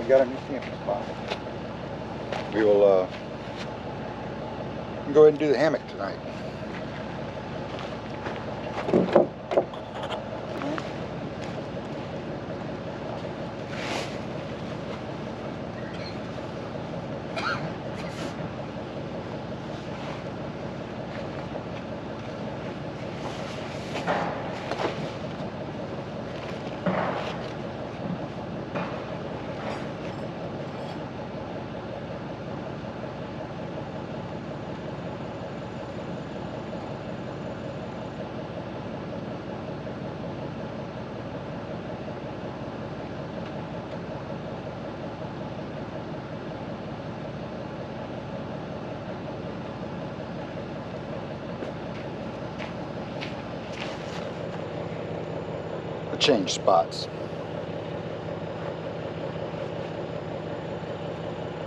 we got a new camping spot. We will go ahead and do the hammock tonight. Change spots.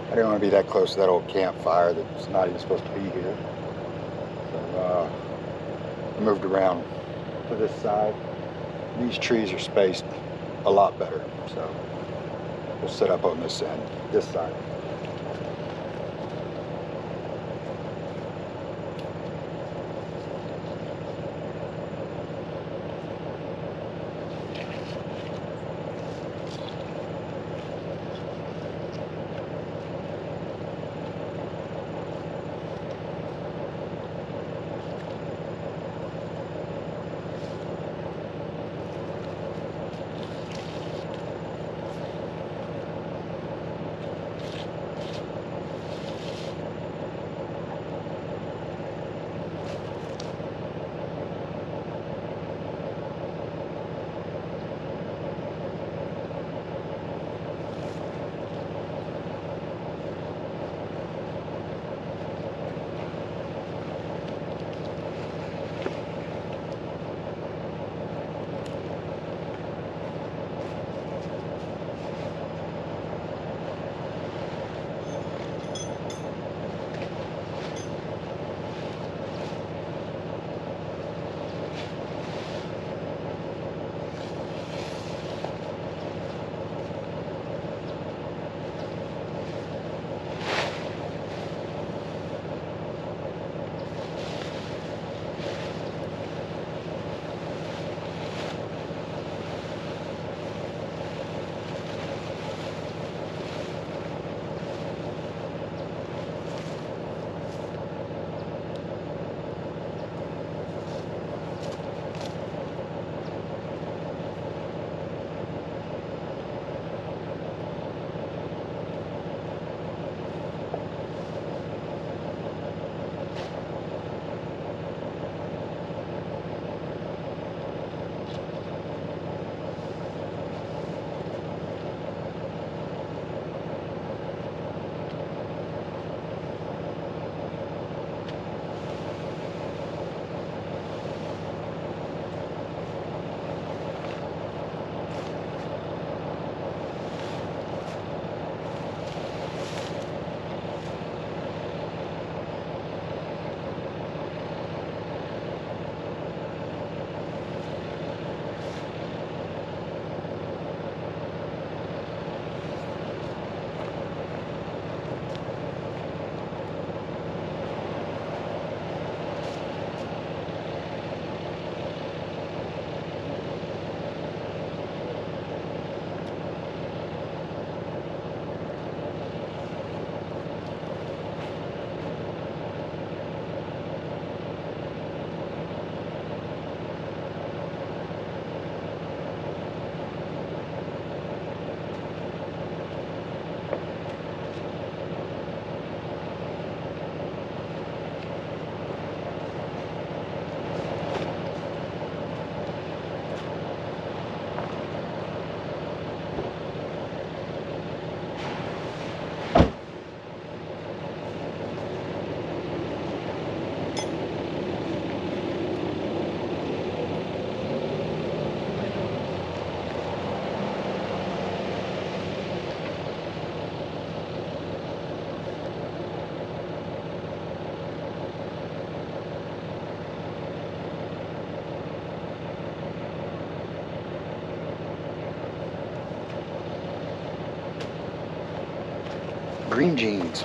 I didn't want to be that close to that old campfire that's not even supposed to be here. So I moved around to this side. These trees are spaced a lot better, so we'll set up on this end, this side. green jeans.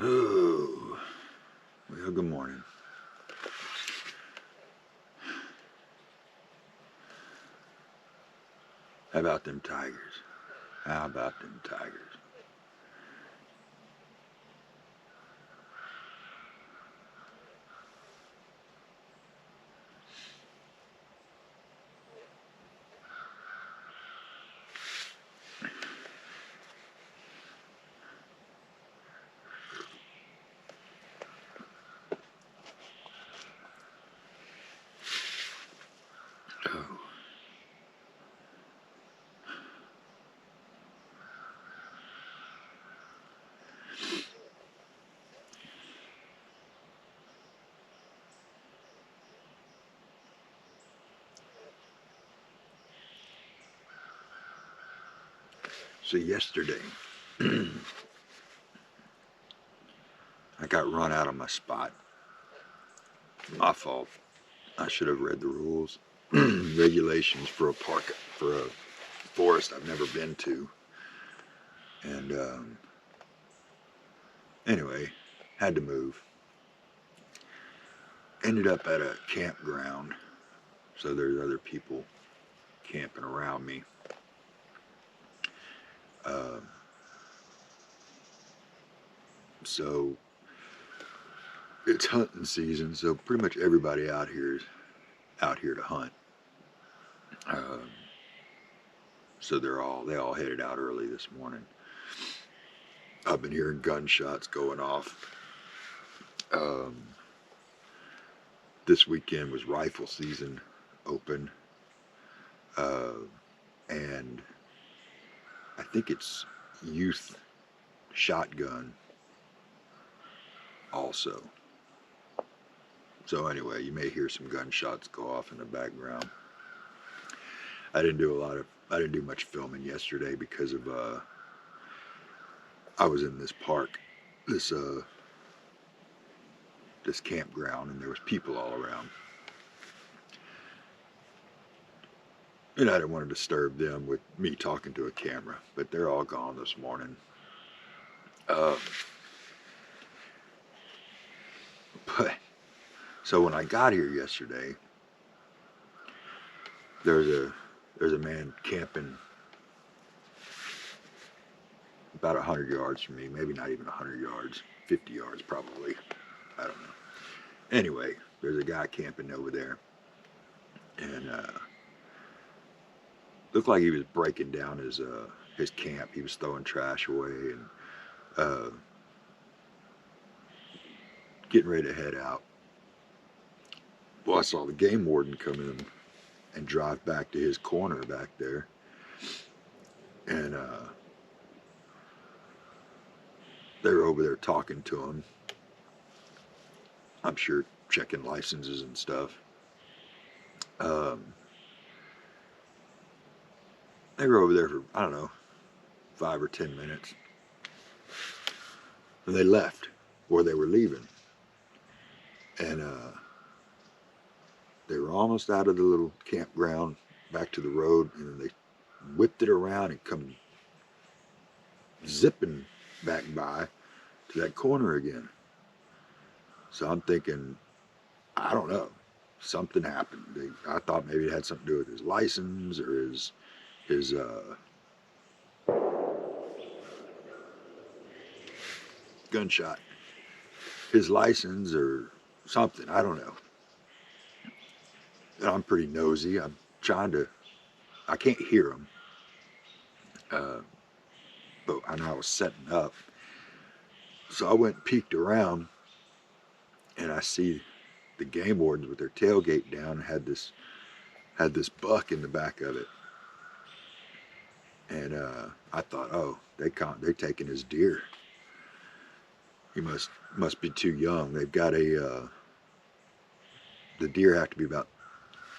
Oh, well, good morning. How about them tigers? How about them tigers? Oh. So yesterday, I got run out of my spot. My fault. I should have read the rules, regulations for a park, for a forest I've never been to. And anyway, had to move. Ended up at a campground, so there's other people camping around me. So it's hunting season, so pretty much everybody out here is out here to hunt. So they all headed out early this morning. I've been hearing gunshots going off. This weekend was rifle season open, and I think it's youth shotgun also. So anyway, you may hear some gunshots go off in the background. I didn't do much filming yesterday because of I was in this park, this campground, and there was people all around. And I didn't want to disturb them with me talking to a camera, but they're all gone this morning. But so when I got here yesterday, there's a man camping about 100 yards from me, maybe not even 100 yards, 50 yards probably. I don't know. Anyway, there's a guy camping over there, and looked like he was breaking down his camp. He was throwing trash away and getting ready to head out. Well, I saw the game warden come in and drive back to his corner back there, and they were over there talking to him. I'm sure checking licenses and stuff. They were over there for, I don't know, 5 or 10 minutes. And they left, or they were leaving. And they were almost out of the little campground, back to the road, and then they whipped it around and come zipping back by to that corner again. So I'm thinking, I don't know, something happened. I thought maybe it had something to do with his license or his gunshot, his license or something. I don't know. And I'm pretty nosy. I'm trying to, I can't hear him. But I know I was setting up. So I went and peeked around, and I see the game wardens with their tailgate down had this buck in the back of it. And I thought, oh, they taking his deer. He must be too young. They've got the deer have to be about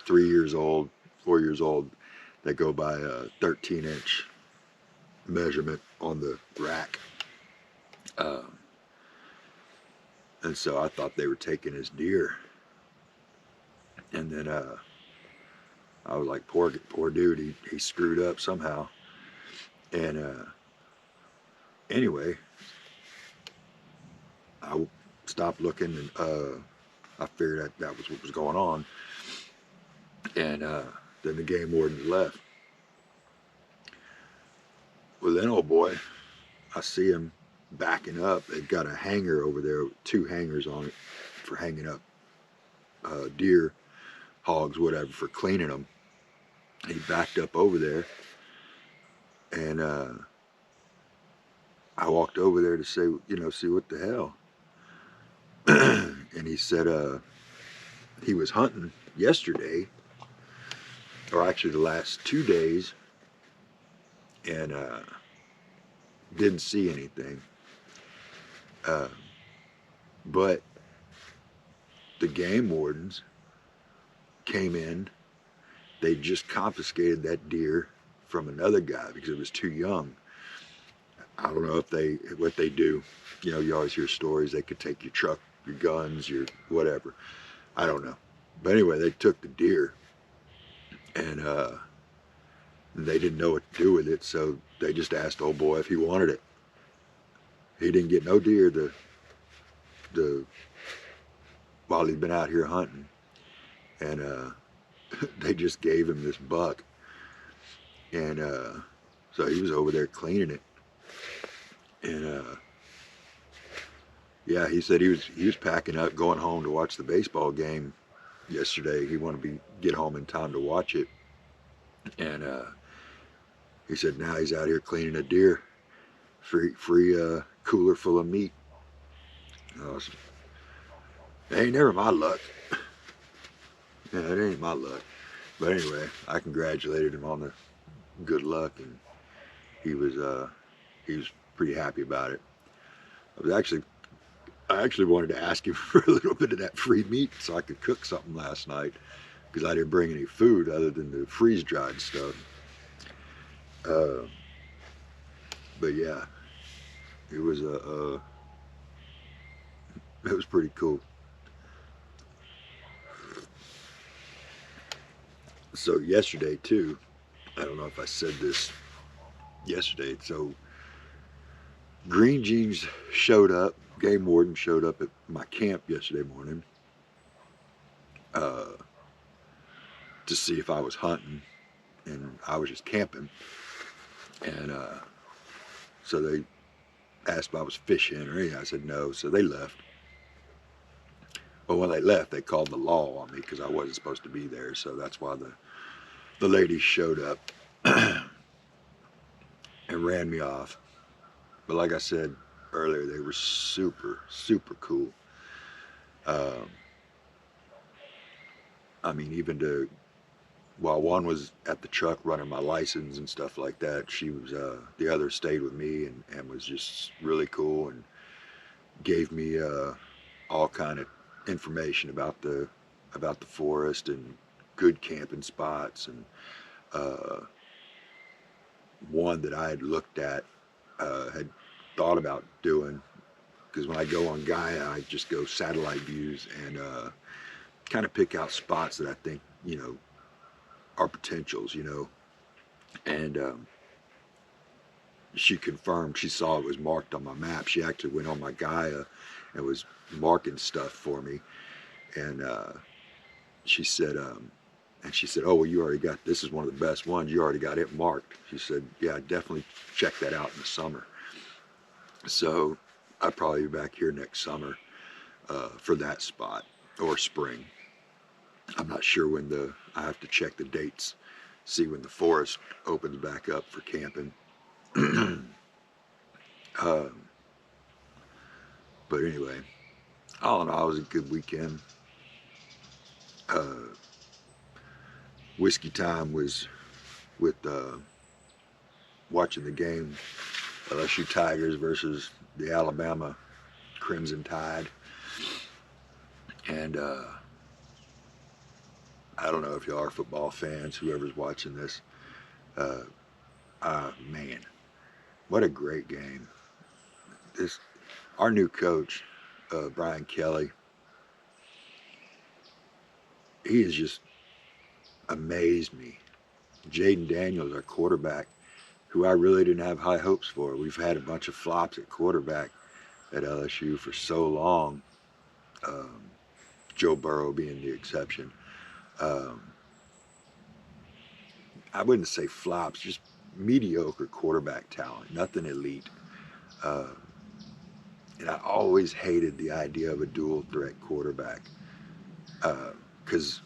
3 years old, 4 years old. They go by a 13-inch measurement on the rack. And so I thought they were taking his deer. And then I was like, poor dude, he screwed up somehow. And anyway, I stopped looking, and I figured that was what was going on. And then the game warden left. Well, then, oh boy, I see him backing up. They've got a hanger over there, 2 hangers on it for hanging up deer, hogs, whatever, for cleaning them. He backed up over there, and I walked over there to say, see what the hell. And he said he was hunting yesterday, or actually the last 2 days, and didn't see anything. But the game wardens came in. They just confiscated that deer from another guy because it was too young. I don't know what they do. You always hear stories. They could take your truck, your guns, your whatever. I don't know. But anyway, they took the deer, and they didn't know what to do with it, so they just asked old boy if he wanted it. He didn't get no deer while he'd been out here hunting, and they just gave him this buck, and so he was over there cleaning it, and yeah, he said he was packing up, going home to watch the baseball game yesterday. He wanted to get home in time to watch it, and he said now he's out here cleaning a deer, free cooler full of meat. Awesome. It ain't never my luck. Yeah, it ain't my luck. But anyway, I congratulated him on the good luck, and he was pretty happy about it. I actually wanted to ask him for a little bit of that free meat so I could cook something last night, because I didn't bring any food other than the freeze-dried stuff. But yeah, it was it was pretty cool. So yesterday too, I don't know if I said this yesterday, so Green Jeans showed up, game warden showed up at my camp yesterday morning to see if I was hunting, and I was just camping, and so asked if I was fishing or anything. I said no, so they left. But when they left, they called the law on me because I wasn't supposed to be there. So that's why the ladies showed up and ran me off. But like I said earlier, they were super, super cool. Um, I mean, even to while one was at the truck running my license and stuff like that, she was the other stayed with me and was just really cool and gave me all kind of information about the forest and good camping spots and uh, one that I had looked at had thought about doing because when I go on Gaia, I just go satellite views and kind of pick out spots that I think are potentials, and she confirmed she saw it was marked on my map. She actually went on my Gaia and was marking stuff for me, and she said, oh, well, you already got, this is one of the best ones. You already got it marked. She said, yeah, definitely check that out in the summer. So I'll probably be back here next summer for that spot or spring. I'm not sure when I have to check the dates, see when the forest opens back up for camping. But anyway, all in all, it was a good weekend. Whiskey time was with watching the game, LSU Tigers versus the Alabama Crimson Tide. And I don't know if y'all are football fans, whoever's watching this. Man, what a great game. Our new coach, Brian Kelly, he has just amazed me. Jaden Daniels, our quarterback, who I really didn't have high hopes for. We've had a bunch of flops at quarterback at LSU for so long, Joe Burrow being the exception. I wouldn't say flops, just mediocre quarterback talent, nothing elite. And I always hated the idea of a dual threat quarterback because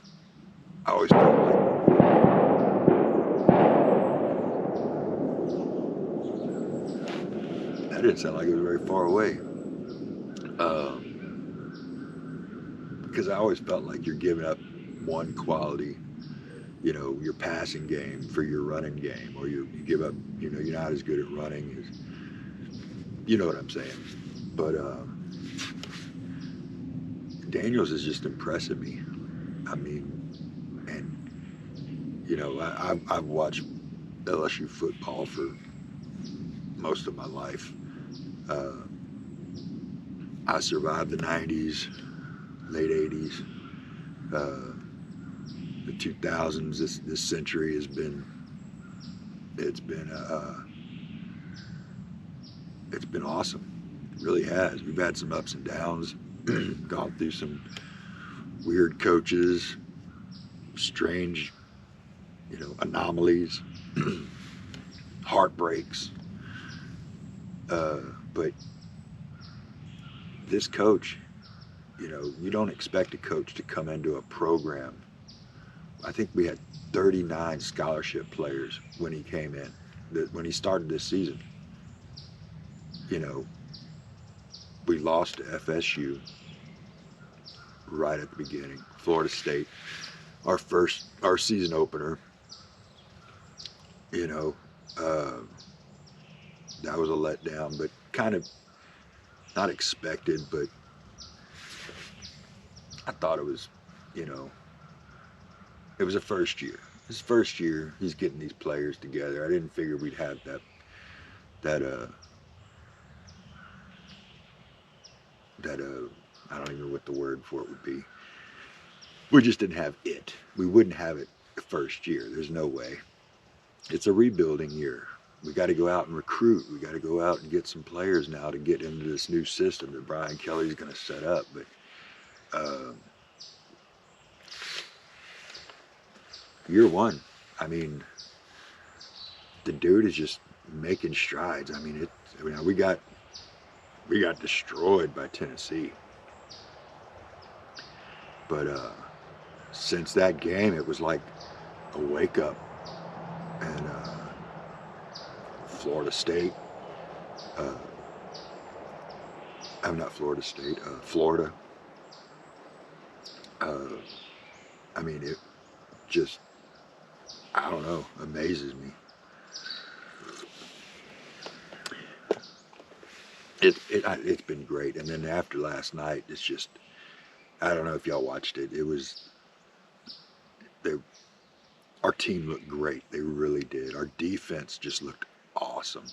I always felt like that didn't sound like it was very far away. Because I always felt like you're giving up one quality, your passing game for your running game, or you give up, you're not as good at running as, you know what I'm saying. But Daniels is just impressing me. I mean, and I've watched LSU football for most of my life. I survived the 90s, late 80s, the 2000s. This century it's been awesome. It really has. We've had some ups and downs, gone through some weird coaches, strange, anomalies, heartbreaks. But this coach, you don't expect a coach to come into a program. I think we had 39 scholarship players when he came in, when he started this season. We lost to FSU right at the beginning. Florida State, our season opener. That was a letdown, but kind of not expected, but I thought it was, it was a first year. His first year, he's getting these players together. I didn't figure we'd have that I don't even know what the word for it would be. We just didn't have it. We wouldn't have it the first year. There's no way. It's a rebuilding year. We got to go out and recruit. We got to go out and get some players now to get into this new system that Brian Kelly's going to set up. But year one, I mean, the dude is just making strides. I mean, we got we got destroyed by Tennessee. But since that game, it was like a wake up. And Florida State, I'm not Florida State, Florida. I mean, it just, I don't know, amazes me. It's been great. And then after last night, it's just, I don't know if y'all watched it. It was, our team looked great. They really did. Our defense just looked awesome.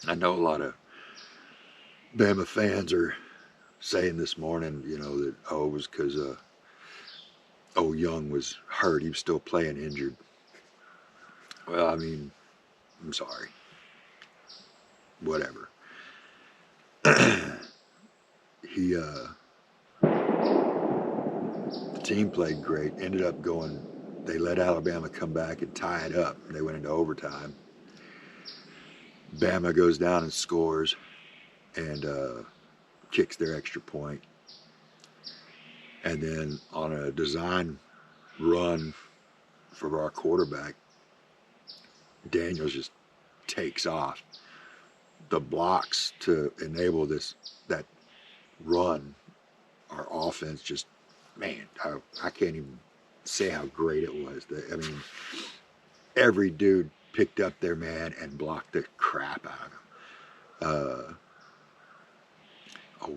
I know a lot of Bama fans are saying this morning, you know, that, oh, it was because Young was hurt. He was still playing injured. Well, I mean, I'm sorry. Whatever. The team played great. Ended up going, they let Alabama come back and tie it up. They went into overtime. Bama goes down and scores and kicks their extra point. And then on a design run for our quarterback, Daniels just takes off. The blocks to enable that run, our offense just, man, I can't even say how great it was. I mean, every dude picked up their man and blocked the crap out of him.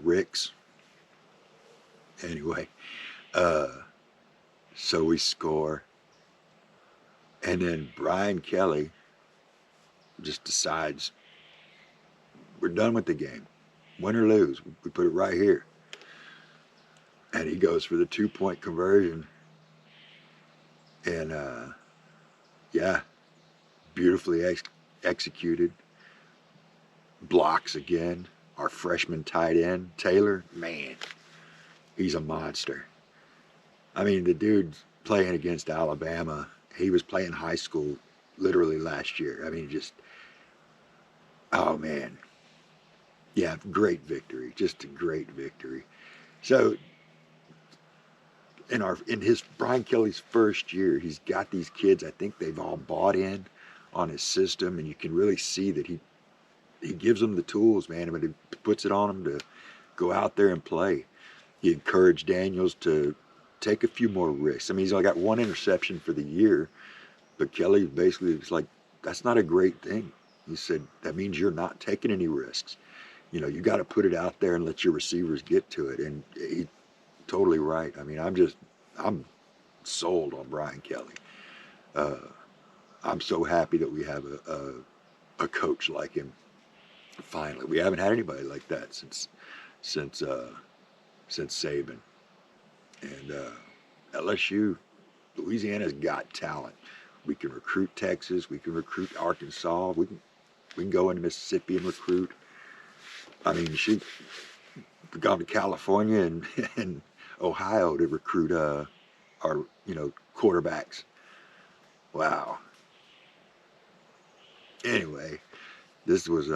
Ricks. Anyway, so we score. And then Brian Kelly just decides, we're done with the game. Win or lose, we put it right here. And he goes for the 2-point conversion. And, yeah, beautifully executed. Blocks again. Our freshman tight end, Taylor, man, he's a monster. I mean, the dude's playing against Alabama. He was playing high school literally last year. I mean, just, oh, man. Yeah, great victory. Just a great victory. So, in his Brian Kelly's first year, he's got these kids. I think they've all bought in on his system, and you can really see that he gives them the tools, man. I mean, he puts it on them to go out there and play. He encouraged Daniels to take a few more risks. I mean, he's only got 1 interception for the year, but Kelly basically was like, that's not a great thing. He said, that means you're not taking any risks. You know, you got to put it out there and let your receivers get to it. And he's totally right. I mean, I'm sold on Brian Kelly. I'm so happy that we have a coach like him. Finally, we haven't had anybody like that since Saban. And LSU, Louisiana's got talent. We can recruit Texas. We can recruit Arkansas. We can go into Mississippi and recruit. I mean, we've gone to California and Ohio to recruit our quarterbacks. Wow. Anyway, this was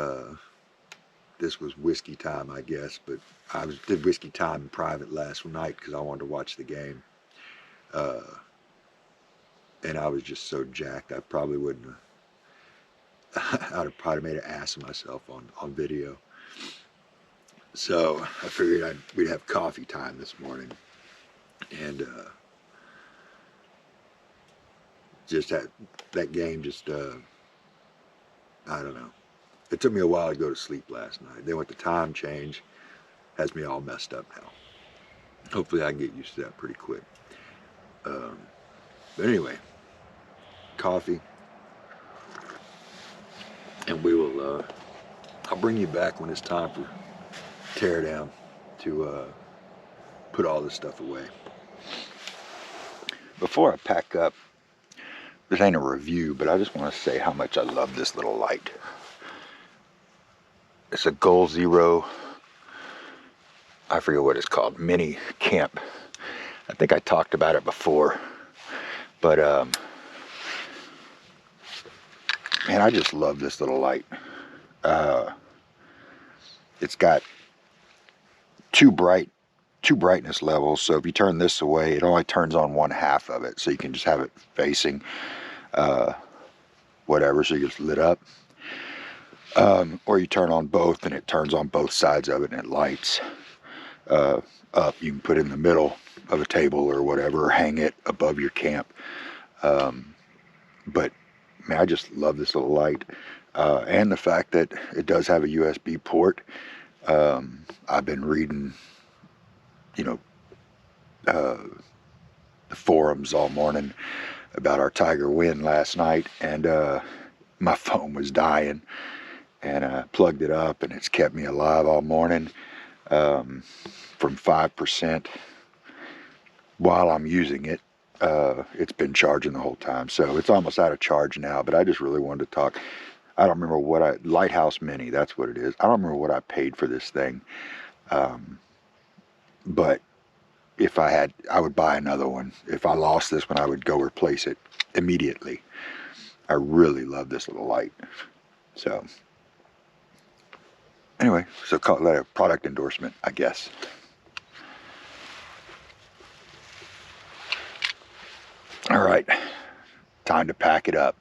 whiskey time, I guess, but I did whiskey time in private last night because I wanted to watch the game. And I was just so jacked, I probably wouldn't have, I'd have probably made an ass of myself on video. So I figured we'd have coffee time this morning. And just that game just, I don't know. It took me a while to go to sleep last night. Then with the time change, has me all messed up now. Hopefully I can get used to that pretty quick. But anyway, coffee. And we will, I'll bring you back when it's time for tear down to put all this stuff away. Before I pack up, this ain't a review, but I just want to say how much I love this little light. It's a Goal Zero, I forget what it's called, mini camp. I think I talked about it before, but man, I just love this little light. it's got two brightness levels. So if you turn this away, it only turns on one half of it. So you can just have it facing whatever, so you're lit up. Or you turn on both and it turns on both sides of it and it lights up. You can put it in the middle of a table or whatever, or hang it above your camp. But man, I just love this little light. And the fact that it does have a USB port. I've been reading, you know, the forums all morning about our Tiger win last night, and my phone was dying, and I plugged it up, and it's kept me alive all morning, from 5% while I'm using it. It's been charging the whole time, so it's almost out of charge now, but I just really wanted to talk. I don't remember what Lighthouse Mini, that's what it is. I don't remember what I paid for this thing, but if I would buy another one. If I lost this one, I would go replace it immediately. I really love this little light. So anyway, so call that a product endorsement, I guess. All right, time to pack it up.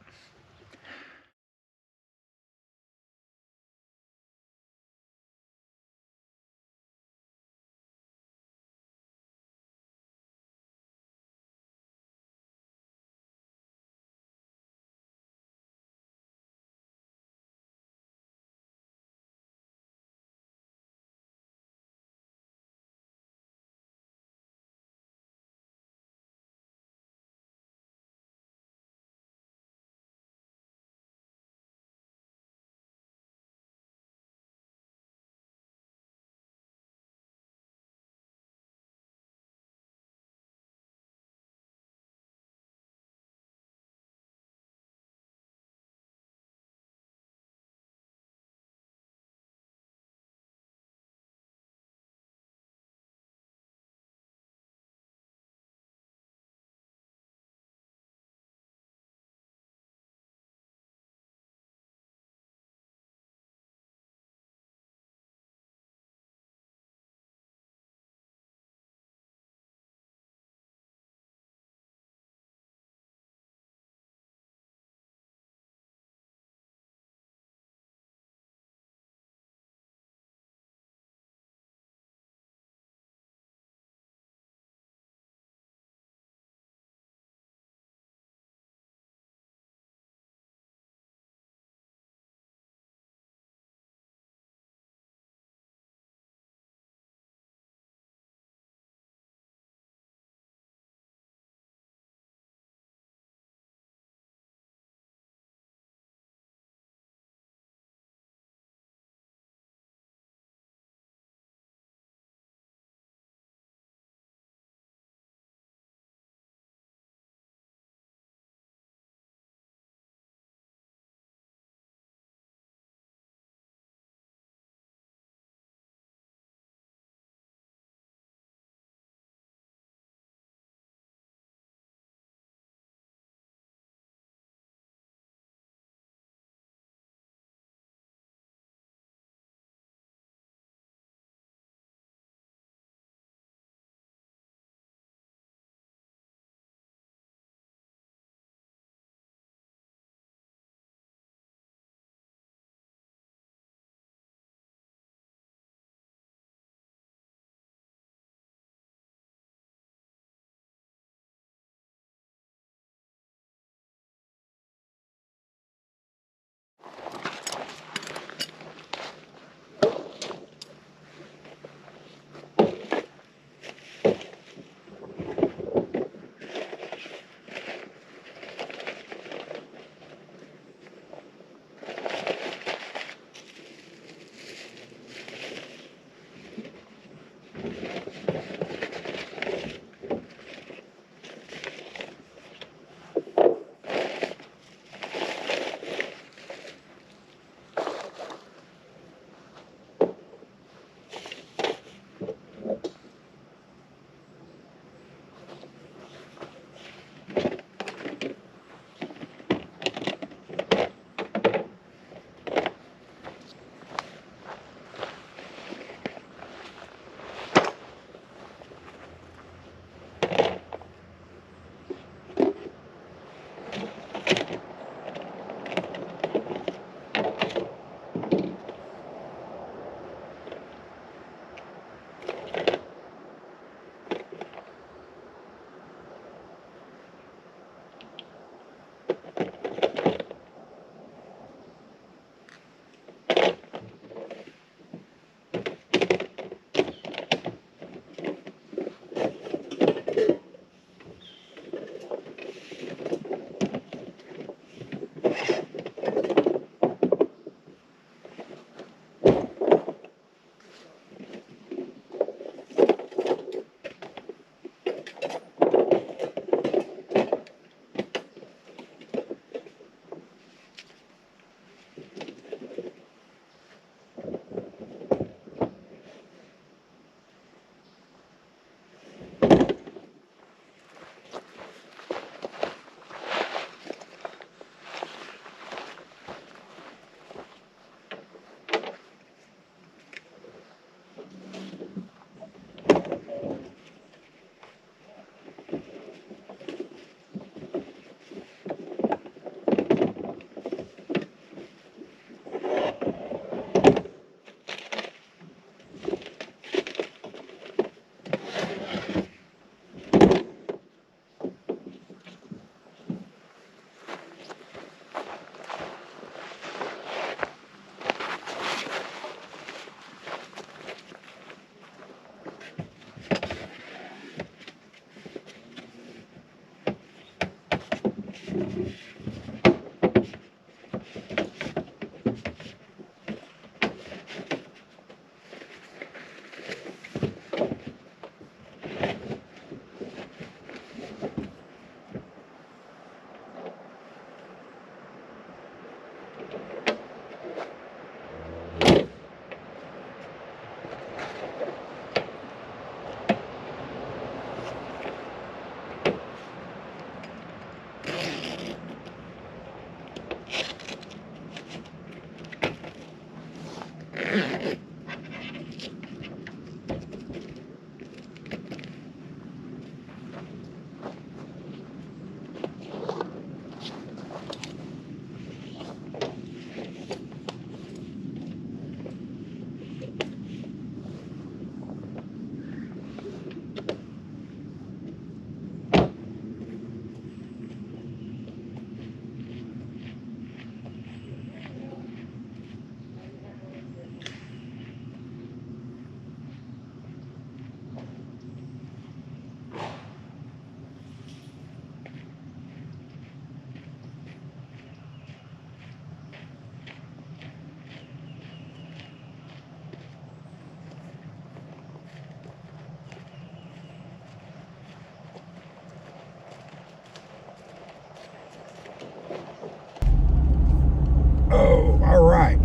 Oh, all right.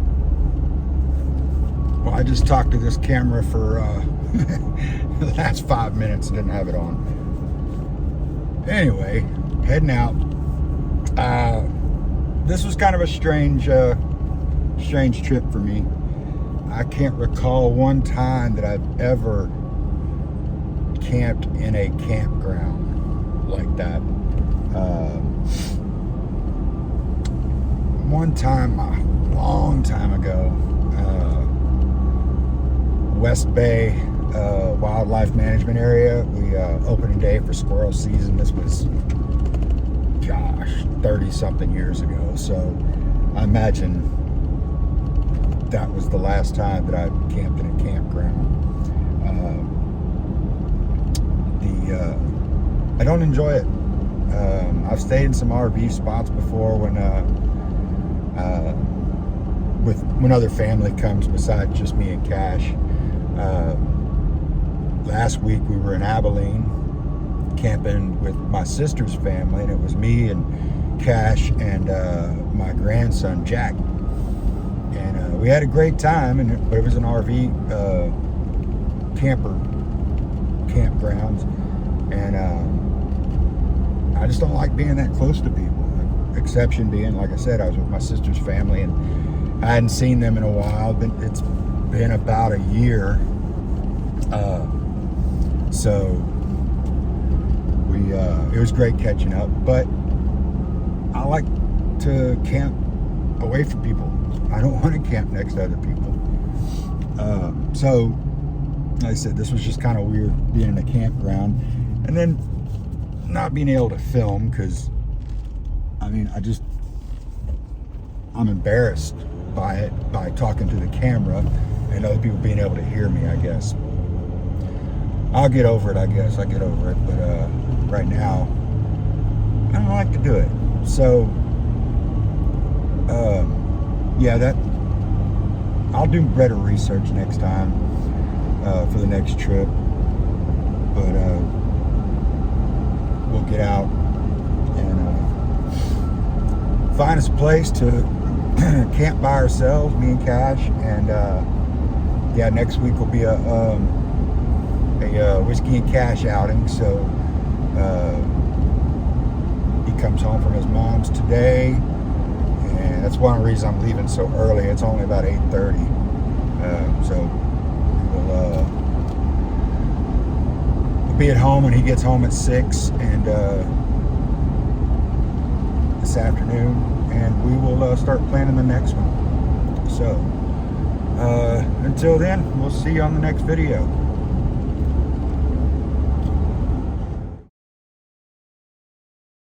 Well, I just talked to this camera for the last 5 minutes and didn't have it on. Anyway, heading out. This was kind of a strange trip for me. I can't recall one time that I've ever camped in a campground like that. One time, a long time ago, West Bay Wildlife Management Area, we opening day for squirrel season. This was, gosh, 30 something years ago. So I imagine that was the last time that I camped in a campground. I don't enjoy it. I've stayed in some RV spots before when other family comes besides just me and Cash. Last week we were in Abilene camping with my sister's family, and it was me and Cash and my grandson Jack, and we had a great time. But it was an RV campgrounds, and I just don't like being that close to people. Exception being, like I said, I was with my sister's family and I hadn't seen them in a while. It's been about a year, so it was great catching up. But I like to camp away from people. I don't want to camp next to other people. So, like I said, this was just kind of weird being in a campground, and then not being able to film because, I mean, I'm embarrassed by it, by talking to the camera and other people being able to hear me, I guess. I'll get over it, I guess. I'll get over it. But right now, I don't like to do it. So, yeah, I'll do better research next time for the next trip. But we'll get out and find us a place to camp by ourselves, me and Cash. And yeah, next week will be a whiskey and cash outing. So he comes home from his mom's today, and that's one reason I'm leaving so early. It's only about 8:30, so we'll be at home when he gets home at 6 and this afternoon, and we will start planning the next one. So until then, we'll see you on the next video.